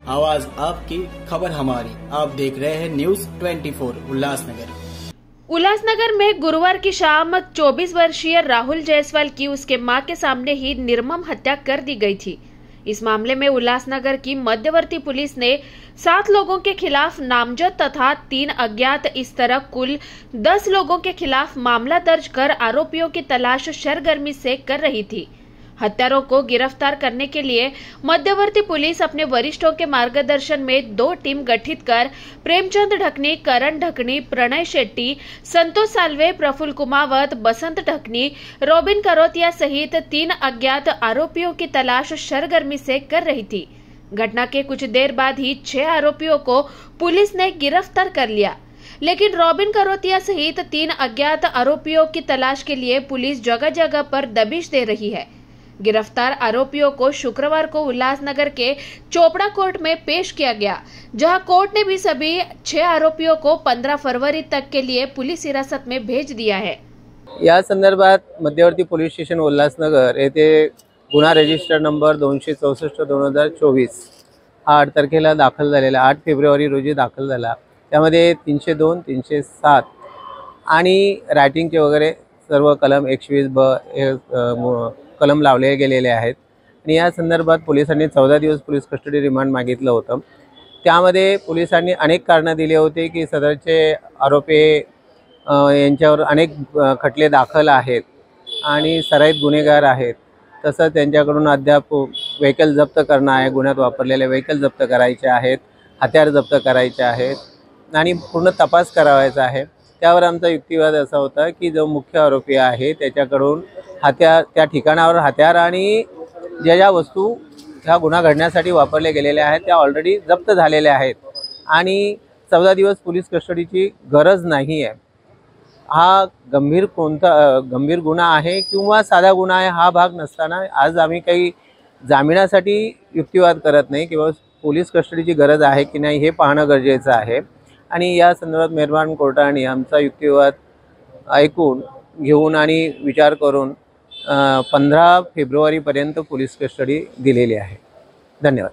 आवाज आपकी, खबर हमारी। आप देख रहे हैं न्यूज 24 उल्लासनगर। उल्लासनगर में गुरुवार की शाम 24 वर्षीय राहुल जायसवाल की उसके मां के सामने ही निर्मम हत्या कर दी गई थी। इस मामले में उल्लासनगर की मध्यवर्ती पुलिस ने 7 लोगों के खिलाफ नामजद तथा 3 अज्ञात इस तरह कुल 10 लोगों के खिलाफ मामला दर्ज कर आरोपियों की तलाश सरगर्मी से कर रही थी। हत्यारों को गिरफ्तार करने के लिए मध्यवर्ती पुलिस अपने वरिष्ठों के मार्गदर्शन में 2 टीम गठित कर प्रेमचंद ढकनी, करण ढकनी, प्रणय शेट्टी, संतोष साल्वे, प्रफुल्ल कुमावत, बसंत ढकनी, रॉबिन करोतिया सहित 3 अज्ञात आरोपियों की तलाश सरगर्मी से कर रही थी। घटना के कुछ देर बाद ही 6 आरोपियों को पुलिस ने गिरफ्तार कर लिया, लेकिन रॉबिन करोतिया सहित 3 अज्ञात आरोपियों की तलाश के लिए पुलिस जगह जगह पर दबिश दे रही है। गिरफ्तार आरोपियों को शुक्रवार को उल्लासनगर के चोपड़ा कोर्ट में पेश किया गया, जहां कोर्ट ने भी सभी 6 आरोपियों को 15 फरवरी तक के लिए पुलिस हिरासत में भेज दिया है। या संदर्भात मध्यवर्ती पोलीस स्टेशन उल्लासनगर येथे गुन्हा रजिस्टर नंबर 264/2024 हा 8 तारखेला दाखल झालेला, 8 फेब्रुवारी रोजी दाखल झाला। त्यामध्ये 302, 307 आणि रायटिंगचे वगैरे सर्व कलम 120(ब) कलम लावले गेलेले आहेत आणि या संदर्भात पोलिसांनी 14 दिवस पोलीस कस्टडी रिमांड मागितलं होतं। त्यामध्ये पोलिसांनी अनेक कारणं दिली होती की सदरचे आरोपी यांच्यावर अनेक खटले दाखल आहेत आणि सराईत गुन्हेगार आहेत। तसंच त्यांच्याकडून अद्याप व्हेकल जप्त करणं आहे, गुन्ह्यात वापरलेले व्हेकल जप्त करायचे आहेत, हत्यार जप्त करायचे आहेत आणि पूर्ण तपास करावायचा आहे। त्यावर आमचा युक्तिवाद असा होता की जो मुख्य आरोपी आहे त्याच्याकडून हत्यार, त्या ठिकाणावर हत्यार आणि ज्या वस्तू ह्या गुन्हा घडण्यासाठी वापरले गेलेले आहेत त्या ऑलरेडी जप्त झालेल्या आहेत आणि 14 दिवस पोलीस कस्टडीची गरज नाही आहे। हा गंभीर गुन्हा आहे किंवा साधा गुन्हा आहे हा भाग नसताना आज आम्ही काही जामिनासाठी युक्तिवाद करत नाही किंवा पोलीस कस्टडीची गरज आहे की नाही हे पाहणं गरजेचं आहे आणि या संदर्भात मेहरबान कोर्टाने आमचा युक्तिवाद ऐकून घेऊन आणि विचार करून 15 फेब्रुवारीपर्यंत पोलीस कस्टडी दिलेली आहे। धन्यवाद।